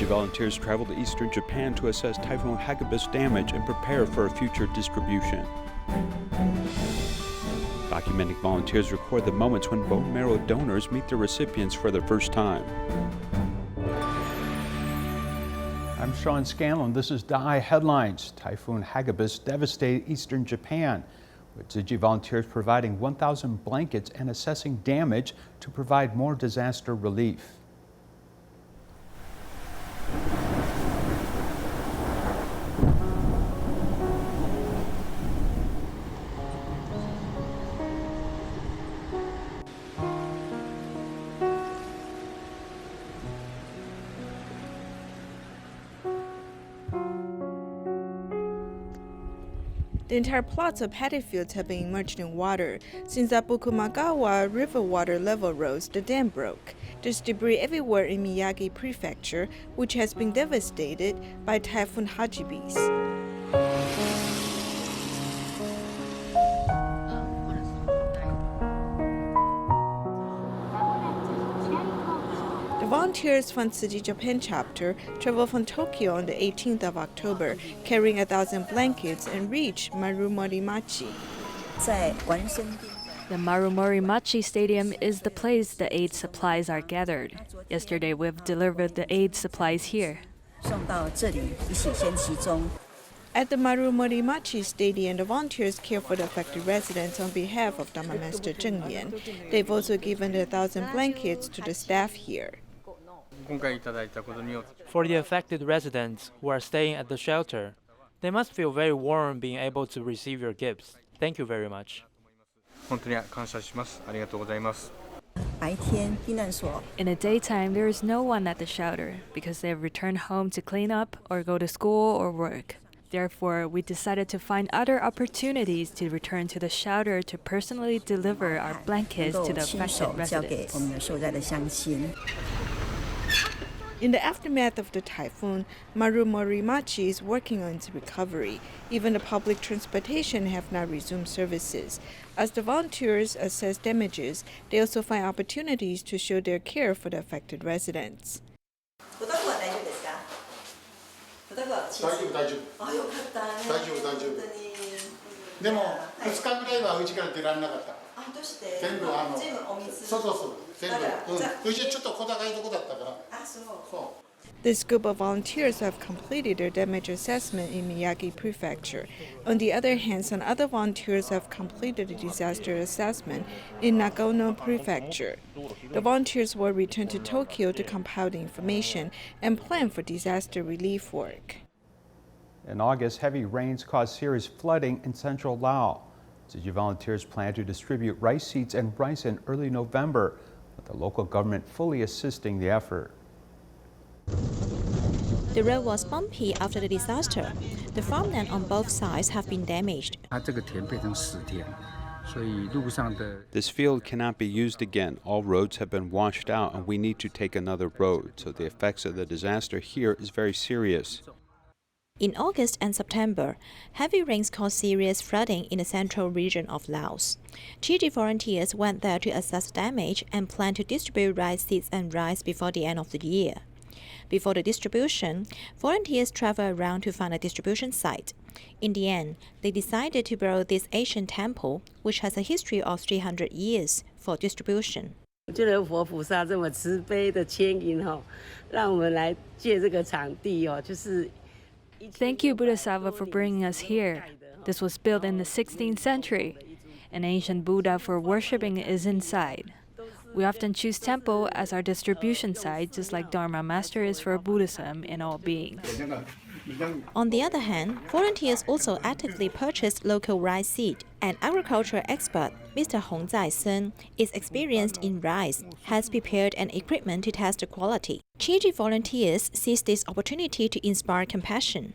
volunteers travel to eastern Japan to assess Typhoon Hagibis damage and prepare for a future distribution. Documenting volunteers record the moments when bone marrow donors meet their recipients for the first time. I'm Sean Scanlan. This is DaAi Headlines. Typhoon Hagibis devastated eastern Japan, with Tzu Chi volunteers providing 1,000 blankets and assessing damage to provide more disaster relief. The entire plots of paddy fields have been immersed in water. Since the Bukumagawa River water level rose, the dam broke. There's debris everywhere in Miyagi Prefecture, which has been devastated by Typhoon Hagibis. Volunteers from Tzu Chi Japan chapter traveled from Tokyo on the 18th of October, carrying 1,000 blankets and reached Marumorimachi. The Marumorimachi Stadium is the place the aid supplies are gathered. Yesterday, we've delivered the aid supplies here. At the Marumorimachi Stadium, the volunteers care for the affected residents on behalf of Dharma Master Zheng Yan. They've also given 1,000 blankets to the staff here. For the affected residents who are staying at the shelter, they must feel very warm being able to receive your gifts. Thank you very much. In the daytime, there is no one at the shelter because they have returned home to clean up or go to school or work. Therefore, we decided to find other opportunities to return to the shelter to personally deliver our blankets to the affected residents. In the aftermath of the typhoon, Marumorimachi is working on its recovery. Even the public transportation have not resumed services. As the volunteers assess damages, they also find opportunities to show their care for the affected residents. This group of volunteers have completed their damage assessment in Miyagi Prefecture. On the other hand, some other volunteers have completed a disaster assessment in Nagano Prefecture. The volunteers will return to Tokyo to compile the information and plan for disaster relief work. In August, heavy rains caused serious flooding in central Laos. Tzu Chi volunteers plan to distribute rice seeds and rice in early November, with the local government fully assisting the effort. The road was bumpy after the disaster. The farmland on both sides have been damaged. This field cannot be used again. All roads have been washed out and we need to take another road, so the effects of the disaster here is very serious. In August and September, heavy rains caused serious flooding in the central region of Laos. Tzu Chi volunteers went there to assess damage and plan to distribute rice seeds and rice before the end of the year. Before the distribution, volunteers travel around to find a distribution site. In the end, they decided to borrow this ancient temple, which has a history of 300 years, for distribution. Thank you, Buddha-Sava, for bringing us here. This was built in the 16th century. An ancient Buddha for worshipping is inside. We often choose temple as our distribution site, just like Dharma Master is for Buddhism in all beings. On the other hand, volunteers also actively purchased local rice seed. An agricultural expert, Mr. Hong Zai-sen, is experienced in rice, has prepared an equipment to test the quality. Tzu Chi volunteers seized this opportunity to inspire compassion.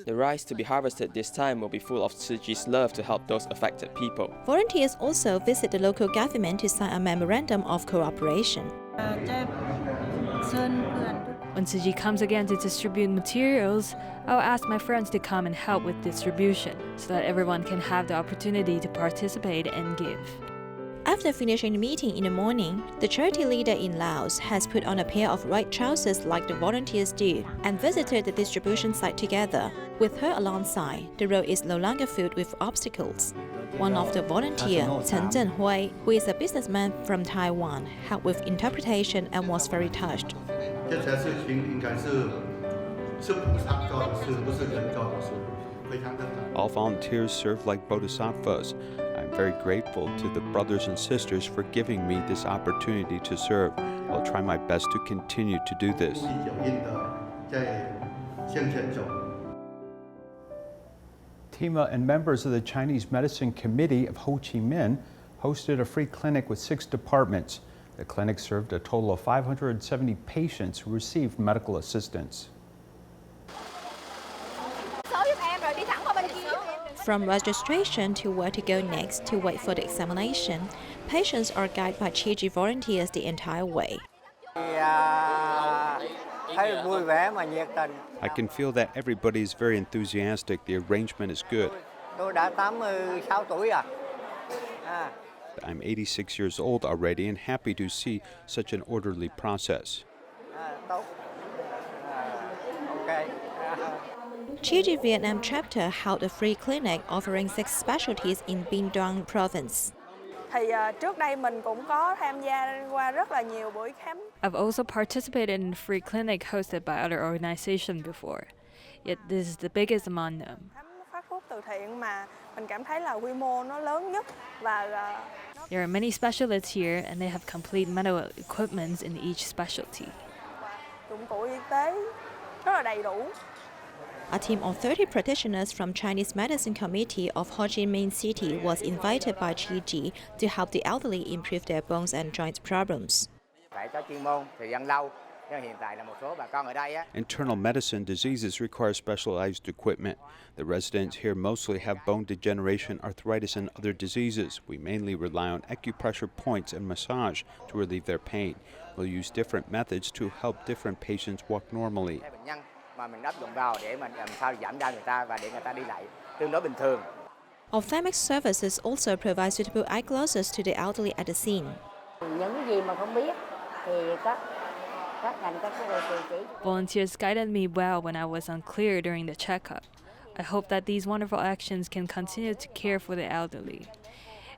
The rice to be harvested this time will be full of Tzu Chi's love to help those affected people. Volunteers also visit the local government to sign a memorandum of cooperation. When Tzu Chi comes again to distribute materials, I'll ask my friends to come and help with distribution so that everyone can have the opportunity to participate and give. After finishing the meeting in the morning, the charity leader in Laos has put on a pair of white trousers like the volunteers do and visited the distribution site together. With her alongside, the road is no longer filled with obstacles. One of the volunteers, Chen Zhenhui, who is a businessman from Taiwan, helped with interpretation and was very touched. All volunteers serve like bodhisattvas. I'm very grateful to the brothers and sisters for giving me this opportunity to serve. I'll try my best to continue to do this. TIMA and members of the Chinese Medicine Committee of Ho Chi Minh hosted a free clinic with 6 departments. The clinic served a total of 570 patients who received medical assistance. From registration to where to go next to wait for the examination, patients are guided by Tzu Chi volunteers the entire way. I can feel that everybody is very enthusiastic. The arrangement is good. I'm 86 years old already and happy to see such an orderly process. Tzu Chi Vietnam chapter held a free clinic offering 6 specialties in Binh Duong province. I've also participated in a free clinic hosted by other organizations before, yet this is the biggest among them. There are many specialists here and they have complete medical equipment in each specialty. A team of 30 practitioners from Chinese Medicine Committee of Ho Chi Minh City was invited by Tzu Chi to help the elderly improve their bones and joint problems. Internal medicine diseases require specialized equipment. The residents here mostly have bone degeneration, arthritis, and other diseases. We mainly rely on acupressure points and massage to relieve their pain. We'll use different methods to help different patients walk normally. Ophthalmic services also provide suitable eyeglasses to the elderly at the scene. Volunteers guided me well when I was unclear during the checkup. I hope that these wonderful actions can continue to care for the elderly.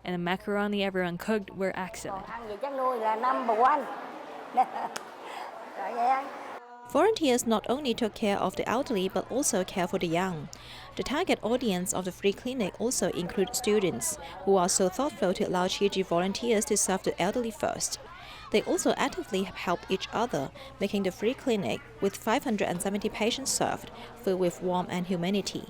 And the macaroni everyone cooked were excellent. Volunteers not only took care of the elderly but also care for the young. The target audience of the free clinic also include students, who are so thoughtful to allow Tzu Chi volunteers to serve the elderly first. They also actively help each other, making the free clinic, with 570 patients served, filled with warmth and humanity.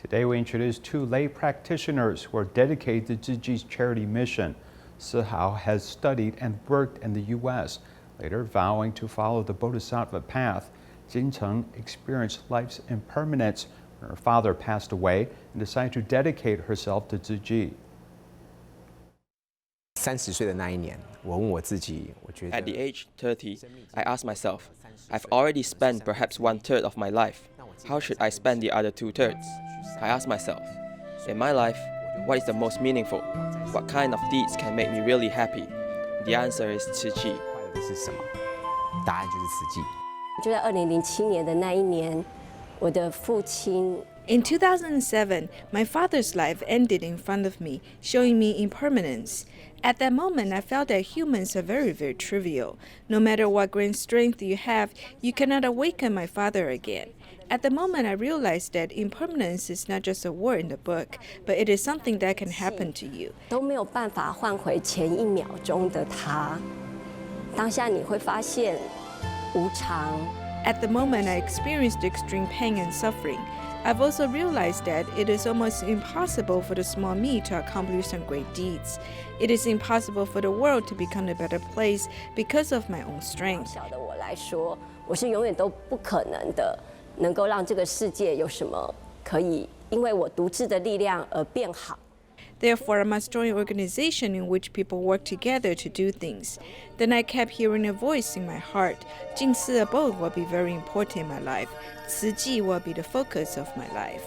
Today we introduce 2 lay practitioners who are dedicated to Tzu Chi's charity mission. Tzu Hao has studied and worked in the U.S., later vowing to follow the Bodhisattva path. Jin Cheng experienced life's impermanence when her father passed away and decided to dedicate herself to Tzu Chi. At the age 30, I asked myself, I've already spent perhaps 1/3 of my life. How should I spend the other 2/3? I asked myself, in my life, what is the most meaningful? What kind of deeds can make me really happy? The answer is Tzu Chi. In 2007, my father's life ended in front of me, showing me impermanence. At that moment, I felt that humans are very, very trivial. No matter what great strength you have, you cannot awaken my father again. At the moment, I realized that impermanence is not just a word in the book, but it is something that can happen to you. At the moment, I experienced extreme pain and suffering. I've also realized that it is almost impossible for the small me to accomplish some great deeds. It is impossible for the world to become a better place because of my own strength. Therefore, I must join an organization in which people work together to do things. Then I kept hearing a voice in my heart. Jing Si abode will be very important in my life. Tzu Chi will be the focus of my life.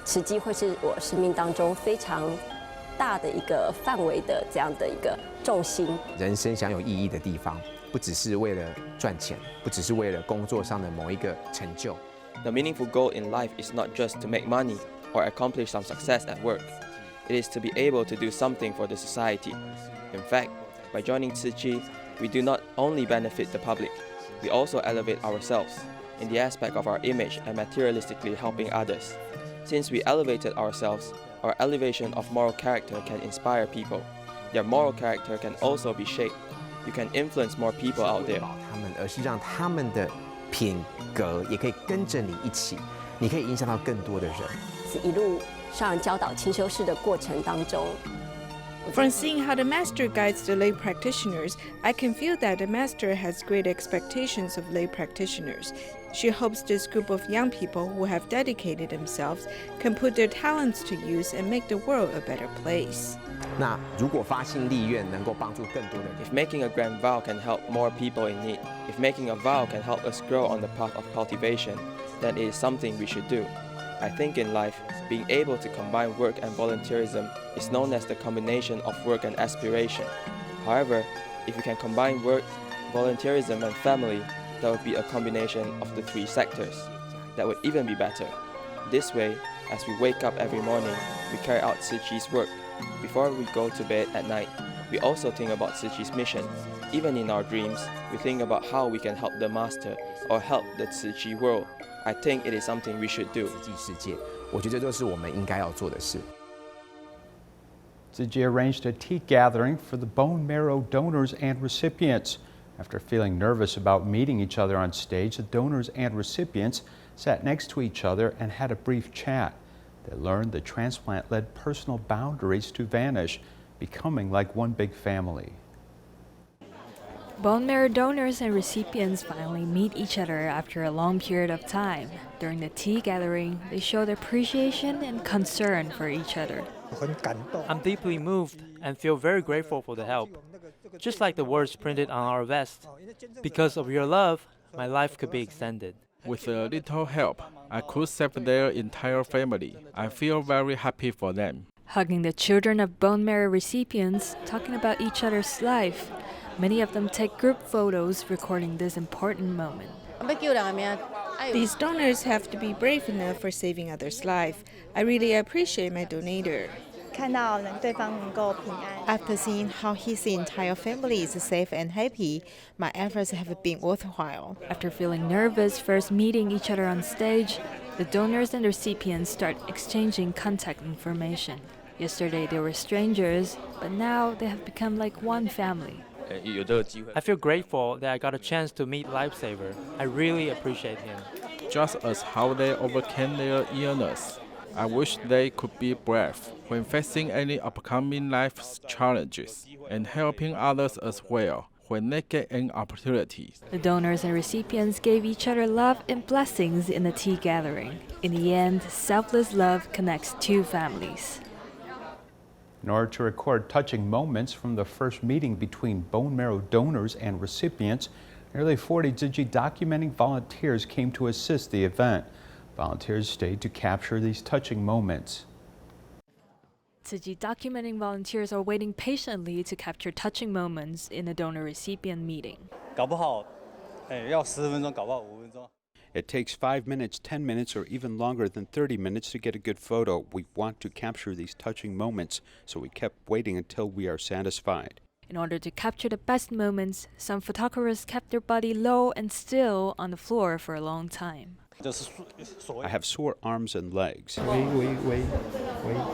慈济会是我生命当中非常大的一个范围的这样的一个重心。人生想有意义的地方，不只是为了赚钱，不只是为了工作上的某一个成就。The meaningful goal in life is not just to make money or accomplish some success at work. It is to be able to do something for the society. In fact, by joining Tzu Chi, we do not only benefit the public, we also elevate ourselves in the aspect of our image and materialistically helping others. Since we elevated ourselves, our elevation of moral character can inspire people. Their moral character can also be shaped. You can influence more people out there. 他们，而是让他们的品格也可以跟着你一起，你可以影响到更多的人。一路上教导清修士的过程当中。From seeing how the master guides the lay practitioners, I can feel that the master has great expectations of lay practitioners. She hopes this group of young people who have dedicated themselves can put their talents to use and make the world a better place. 那如果发心立愿能够帮助更多的人 If making a grand vow can help more people in need, if making a vow can help us grow on the path of cultivation, then it is something we should do. I think in life, being able to combine work and volunteerism is known as the combination of work and aspiration. However, if you can combine work, volunteerism, and family, that would be a combination of the three sectors. That would even be better. This way, as we wake up every morning, we carry out Tzu Chi's work. Before we go to bed at night, we also think about Tzu Chi's mission. Even in our dreams, we think about how we can help the master or help the Tzu Chi world. I think it is something we should do. 慈济世界，我觉得这就是我们应该要做的事。Tzu Chi arranged a tea gathering for the bone marrow donors and recipients. After feeling nervous about meeting each other on stage, the donors and recipients sat next to each other and had a brief chat. They learned the transplant led personal boundaries to vanish, becoming like one big family. Bone marrow donors and recipients finally meet each other after a long period of time. During the tea gathering, they showed appreciation and concern for each other. I'm deeply moved and feel very grateful for the help. Just like the words printed on our vest, because of your love, my life could be extended. With a little help, I could save their entire family. I feel very happy for them. Hugging the children of bone marrow recipients, talking about each other's life. Many of them take group photos recording this important moment. These donors have to be brave enough for saving others' life. I really appreciate my donator. After seeing how his entire family is safe and happy, my efforts have been worthwhile. After feeling nervous first meeting each other on stage, the donors and recipients start exchanging contact information. Yesterday they were strangers, but now they have become like one family. I feel grateful that I got a chance to meet Lifesaver. I really appreciate him. Just as how they overcame their illness, I wish they could be brave when facing any upcoming life challenges and helping others as well when they get an opportunity. The donors and recipients gave each other love and blessings in the tea gathering. In the end, selfless love connects two families. In order to record touching moments from the first meeting between bone marrow donors and recipients, nearly 40 Tzu Chi documenting volunteers came to assist the event. Volunteers stayed to capture these touching moments. Tzu Chi documenting volunteers are waiting patiently to capture touching moments in a donor-recipient meeting. It takes 5 minutes, 10 minutes, or even longer than 30 minutes to get a good photo. We want to capture these touching moments, so we kept waiting until we are satisfied. In order to capture the best moments, some photographers kept their body low and still on the floor for a long time. I have sore arms and legs.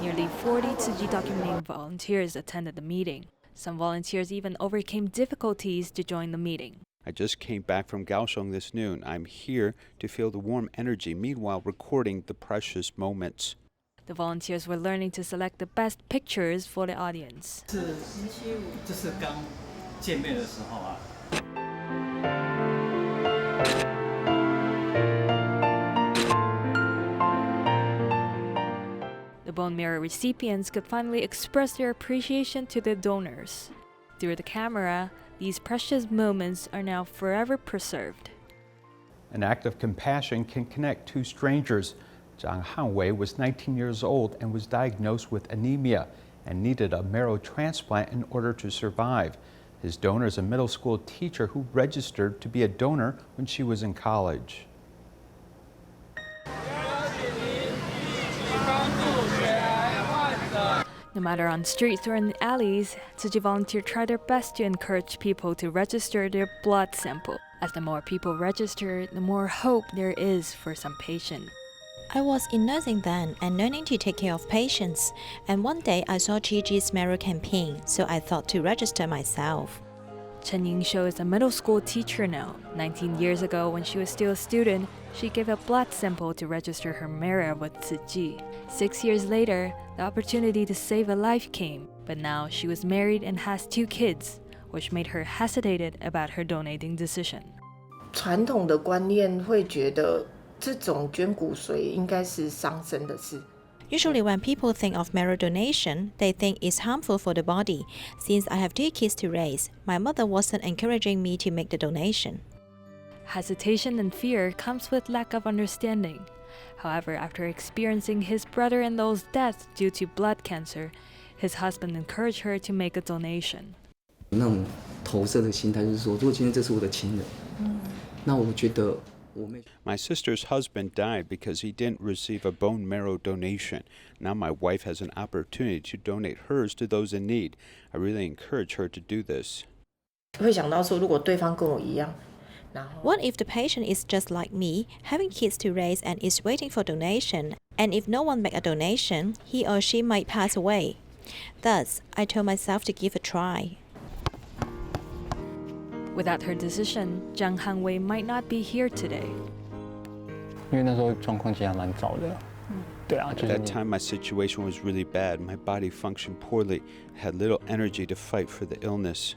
Nearly 40 Tzu Chi documenting volunteers attended the meeting. Some volunteers even overcame difficulties to join the meeting. I just came back from Kaohsiung this noon. I'm here to feel the warm energy, meanwhile recording the precious moments. The volunteers were learning to select the best pictures for the audience. The bone marrow recipients could finally express their appreciation to the donors. Through the camera, these precious moments are now forever preserved. An act of compassion can connect two strangers. Zhang Hanwei was 19 years old and was diagnosed with anemia and needed a marrow transplant in order to survive. His donor is a middle school teacher who registered to be a donor when she was in college. No matter on streets or in the alleys, Tzu Chi volunteers try their best to encourage people to register their blood sample. As the more people register, the more hope there is for some patient. I was in nursing then and learning to take care of patients. And one day I saw Tzu Chi's marrow campaign, so I thought to register myself. Chen Yingshou is a middle school teacher now. 19 years ago, when she was still a student, she gave a blood sample to register her marrow with Tzu Chi. 6 years later, the opportunity to save a life came, but now she was married and has 2 kids, which made her hesitated about her donating decision. 传统的观念会觉得这种捐骨髓应该是伤身的事。 Usually when people think of marrow donation, they think it's harmful for the body. Since I have 2 kids to raise, my mother wasn't encouraging me to make the donation. Hesitation and fear comes with lack of understanding. However, after experiencing his brother-in-law's death due to blood cancer, his husband encouraged her to make a donation. 那种投射的心态就是说，如果今天这是我的亲人，那我觉得。 My sister's husband died because he didn't receive a bone marrow donation. Now my wife has an opportunity to donate hers to those in need. I really encourage her to do this. 会想到说，如果对方跟我一样， What if the patient is just like me, having kids to raise and is waiting for donation? And if no one make a donation, he or she might pass away. Thus, I told myself to give a try. Without her decision, Zhang Hanwei might not be here today. 因为那时候状况其实还蛮糟的。对啊， At that time, my situation was really bad. My body functioned poorly. I had little energy to fight for the illness.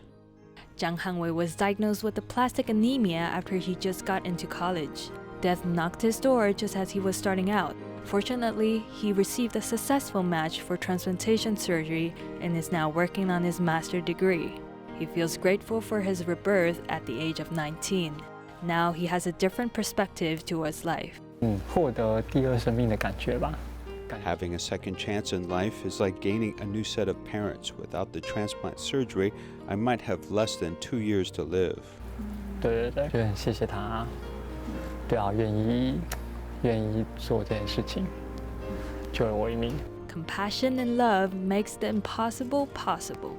Zhang Hanwei was diagnosed with aplastic anemia after he just got into college. Death knocked his door just as he was starting out. Fortunately, he received a successful match for transplantation surgery and is now working on his master's degree. He feels grateful for his rebirth at the age of 19. Now he has a different perspective towards life. 获得第二生命的感觉吧。 Having a second chance in life is like gaining a new set of parents. Without the transplant surgery, I might have less than 2 years to live. 对，就很谢谢他。对啊，愿意做这件事情，救了我一命。 Compassion and love makes the impossible possible.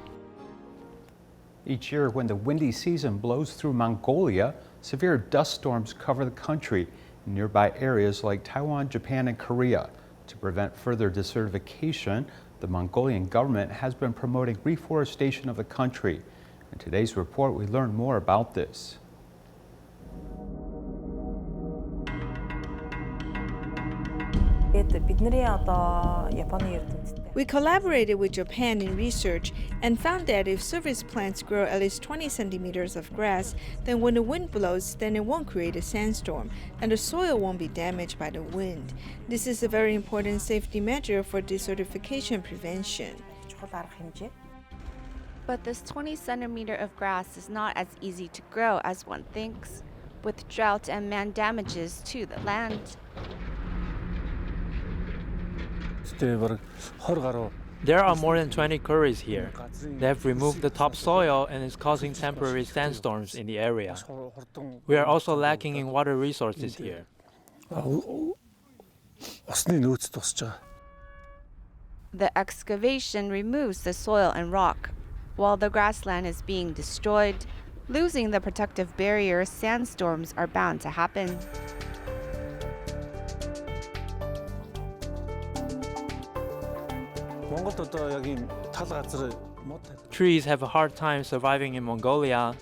Each year, when the windy season blows through Mongolia, severe dust storms cover the country in nearby areas like Taiwan, Japan, and Korea. To prevent further desertification, the Mongolian government has been promoting reforestation of the country. In today's report, we learn more about this. We collaborated with Japan in research and found that if service plants grow at least 20 centimeters of grass, then when the wind blows, then it won't create a sandstorm, and the soil won't be damaged by the wind. This is a very important safety measure for desertification prevention. But this 20 centimeter of grass is not as easy to grow as one thinks, with drought and man damages to the land. There are more than 20 quarries here. They have removed the topsoil and is causing temporary sandstorms in the area. We are also lacking in water resources here. The excavation removes the soil and rock, while the grassland is being destroyed. Losing the protective barrier, sandstorms are bound to happen. Trees have a hard time surviving in Mongolia,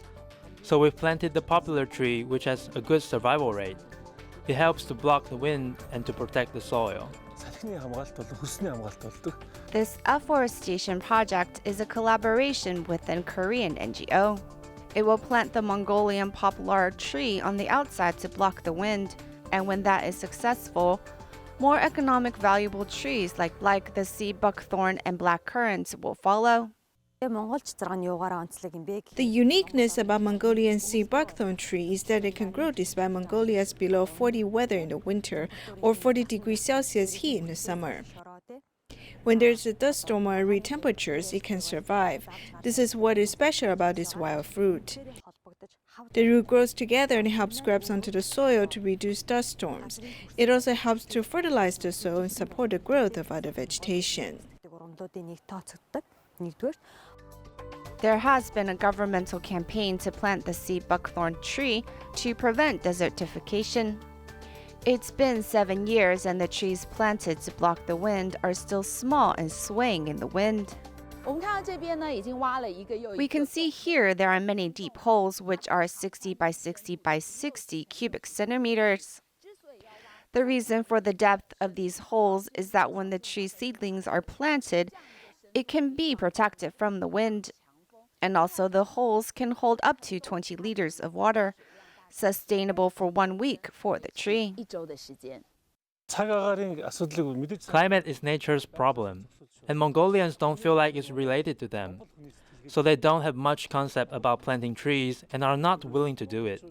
so we planted the poplar tree, which has a good survival rate. It helps to block the wind and to protect the soil. This afforestation project is a collaboration with a Korean NGO. It will plant the Mongolian poplar tree on the outside to block the wind, and when that is successful, more economic valuable trees like the sea buckthorn and black currants will follow. The uniqueness about Mongolian sea buckthorn tree is that it can grow despite Mongolia's below 40 weather in the winter or 40 degrees Celsius heat in the summer. When there's a dust storm or arid temperatures, it can survive. This is what is special about this wild fruit. The root grows together and helps grabs onto the soil to reduce dust storms. It also helps to fertilize the soil and support the growth of other vegetation. There has been a governmental campaign to plant the sea buckthorn tree to prevent desertification. It's been 7 years and the trees planted to block the wind are still small and swaying in the wind. We can see here there are many deep holes which are 60 by 60 by 60 cubic centimeters. The reason for the depth of these holes is that when the tree seedlings are planted, it can be protected from the wind. And also the holes can hold up to 20 liters of water, sustainable for 1 week for the tree. Climate is nature's problem, and Mongolians don't feel like it's related to them. So they don't have much concept about planting trees and are not willing to do it.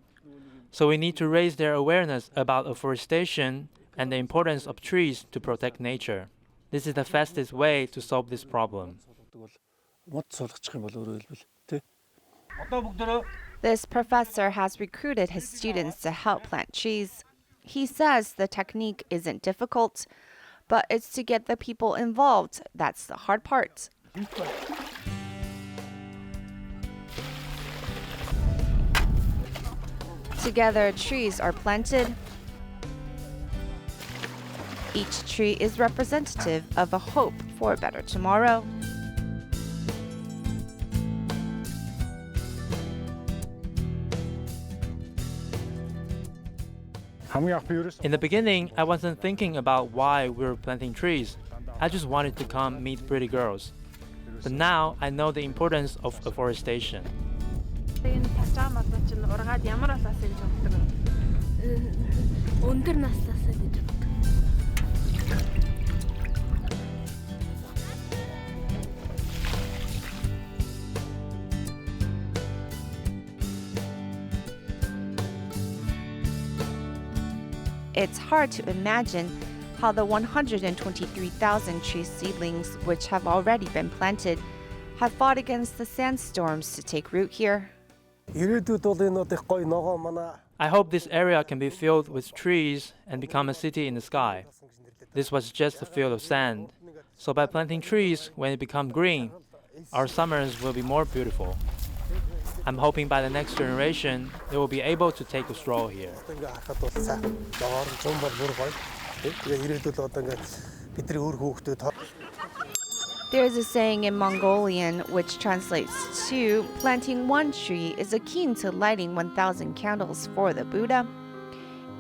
So we need to raise their awareness about afforestation and the importance of trees to protect nature. This is the fastest way to solve this problem. This professor has recruited his students to help plant trees. He says the technique isn't difficult, but it's to get the people involved that's the hard part. Together, trees are planted. Each tree is representative of a hope for a better tomorrow. In the beginning, I wasn't thinking about why we were planting trees. I just wanted to come meet pretty girls. But now I know the importance of afforestation. It's hard to imagine how the 123,000 tree seedlings which have already been planted have fought against the sandstorms to take root here. I hope this area can be filled with trees and become a city in the sky. This was just a field of sand. So by planting trees, when it becomes green, our summers will be more beautiful. I'm hoping by the next generation, they will be able to take a stroll here. There's a saying in Mongolian which translates to, planting one tree is akin to lighting 1,000 candles for the Buddha.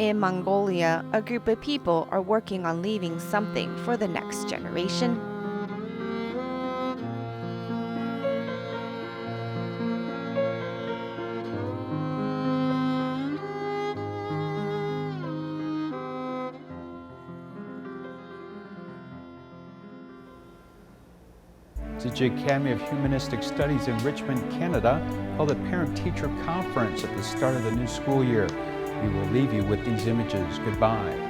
In Mongolia, a group of people are working on leaving something for the next generation. Tzu Chi Academy of Humanistic Studies in Richmond, Canada, held a parent-teacher conference at the start of the new school year. We will leave you with these images. Goodbye.